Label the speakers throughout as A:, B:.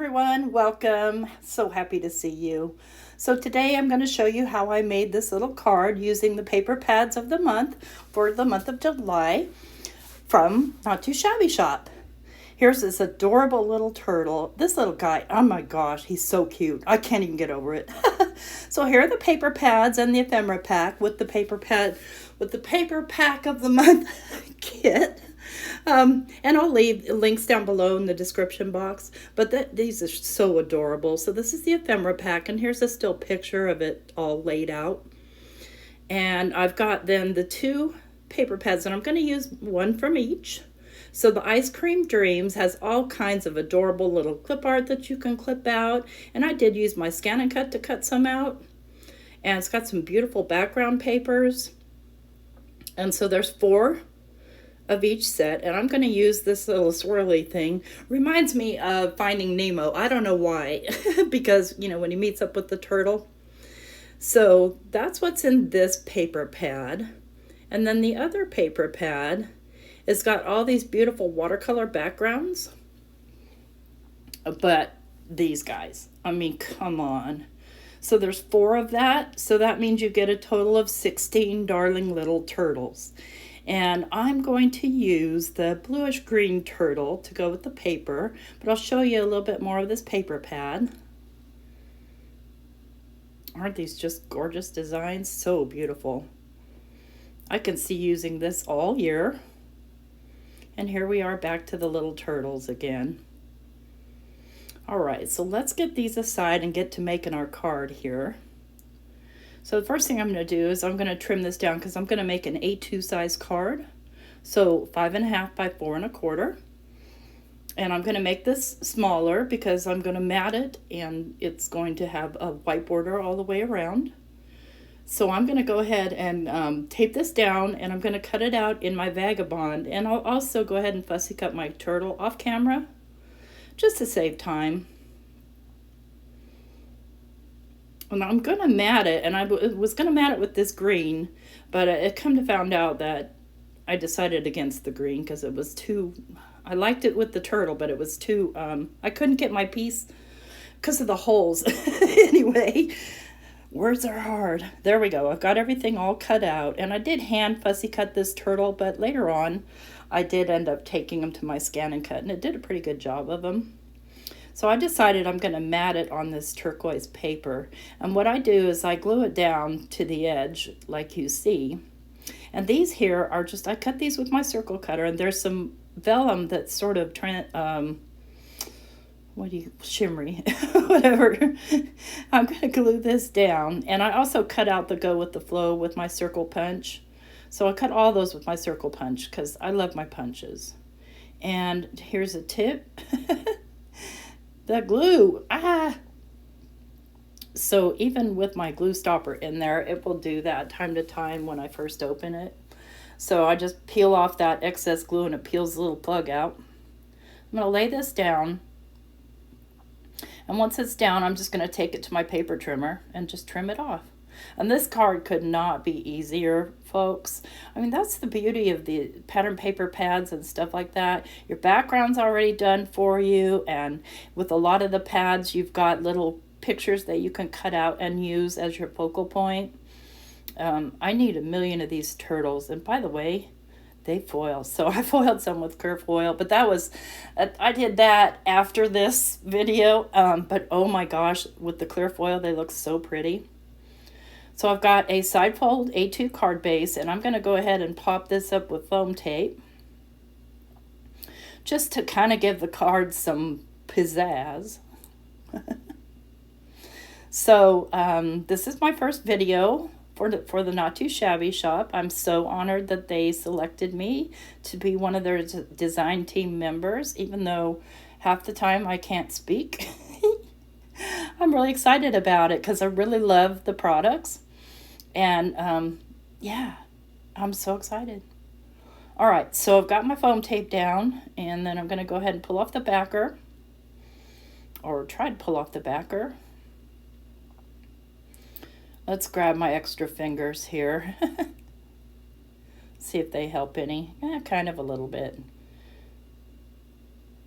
A: everyone, welcome. So happy to see you. So today I'm going to show you how I made this little card using the paper pads of the month for the month of July from Not Too Shabby Shop. Here's this adorable little turtle. This little guy, oh my gosh, he's so cute. I can't even get over it. So here are the paper pads and the ephemera pack with the paper pack of the month kit. And I'll leave links down below in the description box. But these are so adorable. So this is the ephemera pack, and here's a still picture of it all laid out. And I've got then the two paper pads, and I'm going to use one from each. So the Ice Cream Dreams has all kinds of adorable little clip art that you can clip out. And I did use my Scan and Cut to cut some out. And it's got some beautiful background papers. And so there's 4 of each set, and I'm going to use this little swirly thing. Reminds me of Finding Nemo. I don't know why, because, you know, when he meets up with the turtle. So that's what's in this paper pad. And then the other paper pad has got all these beautiful watercolor backgrounds. But these guys, I mean, come on. So there's 4 of that. So that means you get a total of 16 darling little turtles. And I'm going to use the bluish green turtle to go with the paper, but I'll show you a little bit more of this paper pad. Aren't these just gorgeous designs? So beautiful. I can see using this all year. And here we are back to the little turtles again. All right, so let's get these aside and get to making our card here. So the first thing I'm going to do is I'm going to trim this down because I'm going to make an A2 size card. So 5.5 by 4 1/4. And I'm going to make this smaller because I'm going to mat it and it's going to have a white border all the way around. So I'm going to go ahead and tape this down, and I'm going to cut it out in my Vagabond. And I'll also go ahead and fussy cut my turtle off camera just to save time. And I'm going to mat it, and I was going to mat it with this green, but it come to found out that I decided against the green because it was too, I liked it with the turtle, but it was too, I couldn't get my piece because of the holes. Anyway, words are hard. There we go. I've got everything all cut out, and I did hand fussy cut this turtle, but later on I did end up taking them to my Scan and Cut, and it did a pretty good job of them. So I decided I'm going to mat it on this turquoise paper. And what I do is I glue it down to the edge like you see. And these here are just, I cut these with my circle cutter, and there's some vellum that's sort of, shimmery, whatever. I'm going to glue this down. And I also cut out the Go With The Flow with my circle punch. So I cut all those with my circle punch because I love my punches. And here's a tip. The glue, So even with my glue stopper in there, it will do that time to time when I first open it. So I just peel off that excess glue and it peels the little plug out. I'm going to lay this down. And once it's down, I'm just going to take it to my paper trimmer and just trim it off. And this card could not be easier, folks. I mean, that's the beauty of the pattern paper pads and stuff like that. Your background's already done for you, and with a lot of the pads, you've got little pictures that you can cut out and use as your focal point. I need a million of these turtles, and by the way, they foil. So I foiled some with clear foil, but that was, I did that after this video, but oh my gosh, with the clear foil, they look so pretty. So I've got a side fold A2 card base, and I'm going to go ahead and pop this up with foam tape just to kind of give the card some pizzazz. So this is my first video for the Not Too Shabby Shop. I'm so honored that they selected me to be one of their design team members, even though half the time I can't speak. I'm really excited about it because I really love the products. And yeah, I'm so excited. All right, so I've got my foam tape down, and then I'm going to go ahead and pull off the backer, or try to pull off the backer. Let's grab my extra fingers here. See if they help any. Kind of a little bit.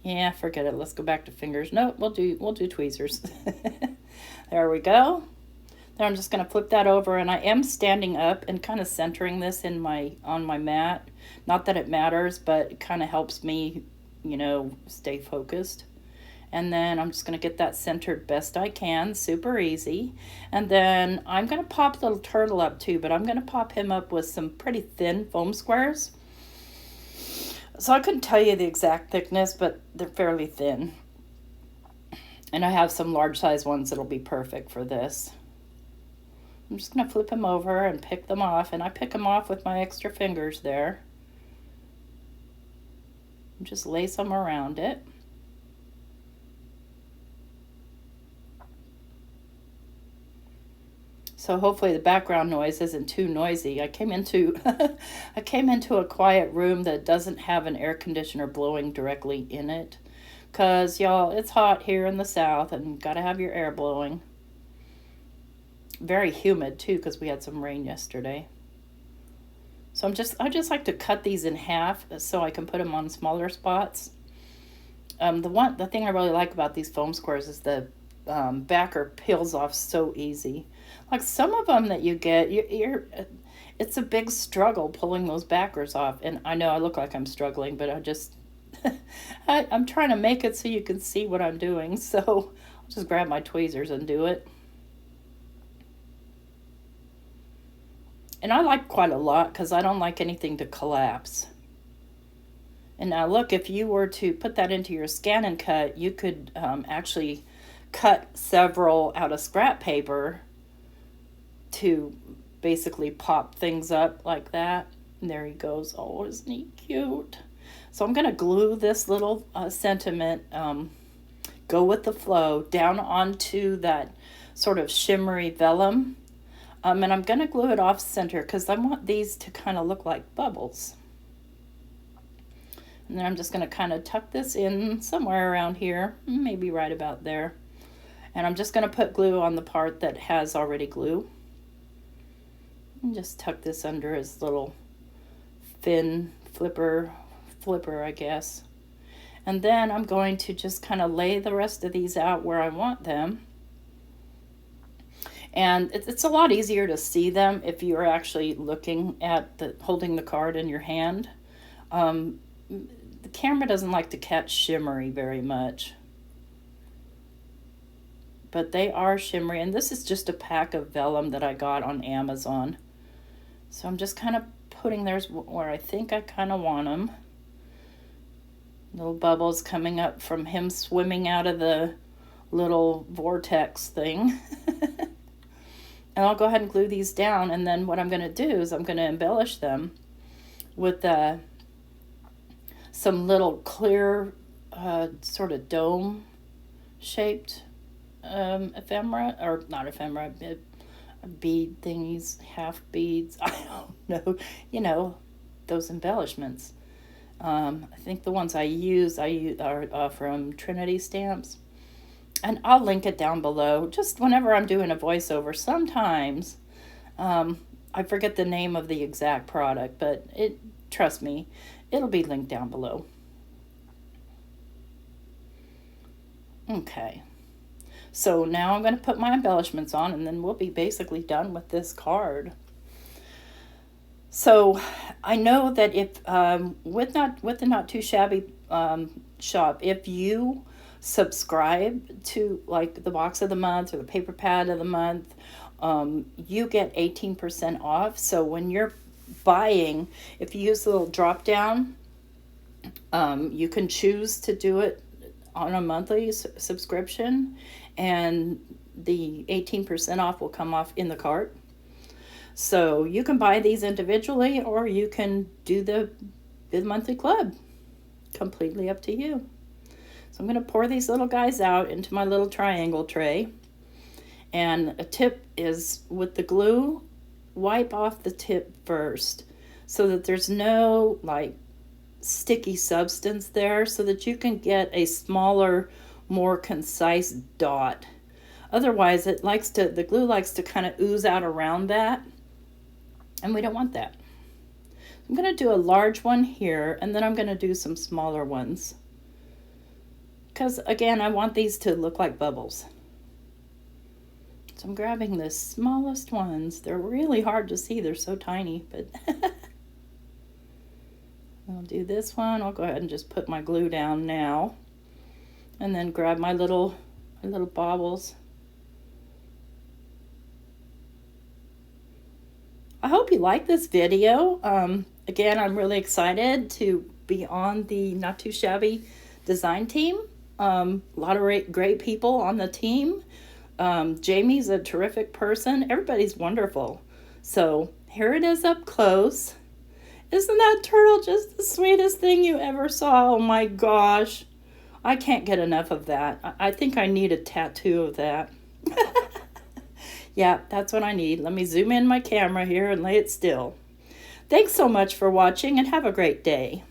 A: Yeah, forget it. Let's go back to fingers. No, we'll do tweezers. There we go. Then I'm just going to flip that over, and I am standing up and kind of centering this on my mat. Not that it matters, but it kind of helps me, stay focused. And then I'm just going to get that centered best I can, super easy. And then I'm going to pop little turtle up too, but I'm going to pop him up with some pretty thin foam squares. So I couldn't tell you the exact thickness, but they're fairly thin. And I have some large size ones that'll be perfect for this. I'm just going to flip them over and pick them off, and I pick them off with my extra fingers there. Just lace them around it. So hopefully the background noise isn't too noisy. I came into a quiet room that doesn't have an air conditioner blowing directly in it. 'Cause y'all, it's hot here in the South and gotta have your air blowing. Very humid too, because we had some rain yesterday. So I just like to cut these in half so I can put them on smaller spots. The thing I really like about these foam squares is the backer peels off so easy. Like some of them that you get, it's a big struggle pulling those backers off. And I know I look like I'm struggling, but I'm trying to make it so you can see what I'm doing. So I'll just grab my tweezers and do it. And I like quite a lot because I don't like anything to collapse. And now look, if you were to put that into your scan and cut, you could actually cut several out of scrap paper to basically pop things up like that. And there he goes. Oh, isn't he cute? So I'm going to glue this little sentiment, go with the flow, down onto that sort of shimmery vellum. And I'm going to glue it off center because I want these to kind of look like bubbles. And then I'm just going to kind of tuck this in somewhere around here, maybe right about there. And I'm just going to put glue on the part that has already glue. And just tuck this under his little fin flipper, I guess. And then I'm going to just kind of lay the rest of these out where I want them. And it's a lot easier to see them if you're actually looking at holding the card in your hand. The camera doesn't like to catch shimmery very much. But they are shimmery, and this is just a pack of vellum that I got on Amazon. So I'm just kind of putting theirs where I think I kind of want them. Little bubbles coming up from him swimming out of the little vortex thing. And I'll go ahead and glue these down, and then what I'm going to do is I'm going to embellish them with some little clear sort of dome shaped ephemera, or not ephemera, bead thingies, half beads, I don't know, those embellishments. I think the ones I use are from Trinity Stamps. And I'll link it down below. Just whenever I'm doing a voiceover, sometimes I forget the name of the exact product, but trust me, it'll be linked down below. Okay. So now I'm going to put my embellishments on, and then we'll be basically done with this card. So I know that if with the Not Too Shabby shop, if you subscribe to like the box of the month or the paper pad of the month, you get 18% off. So when you're buying, if you use the little drop down, you can choose to do it on a monthly subscription, and the 18% off will come off in the cart. So you can buy these individually, or you can do the monthly club. Completely up to you. So I'm going to pour these little guys out into my little triangle tray. And a tip is, with the glue, wipe off the tip first so that there's no like sticky substance there, so that you can get a smaller, more concise dot. Otherwise, the glue likes to kind of ooze out around that, and we don't want that. I'm going to do a large one here, and then I'm going to do some smaller ones. because, again, I want these to look like bubbles. So I'm grabbing the smallest ones. They're really hard to see. They're so tiny, but I'll do this one. I'll go ahead and just put my glue down now. And then grab my little baubles. I hope you like this video. Again, I'm really excited to be on the Not Too Shabby design team. A lot of great people on the team. Jamie's a terrific person. Everybody's wonderful. So here it is up close. Isn't that turtle just the sweetest thing you ever saw? Oh my gosh. I can't get enough of that. I think I need a tattoo of that. Yeah, that's what I need. Let me zoom in my camera here and lay it still. Thanks so much for watching and have a great day.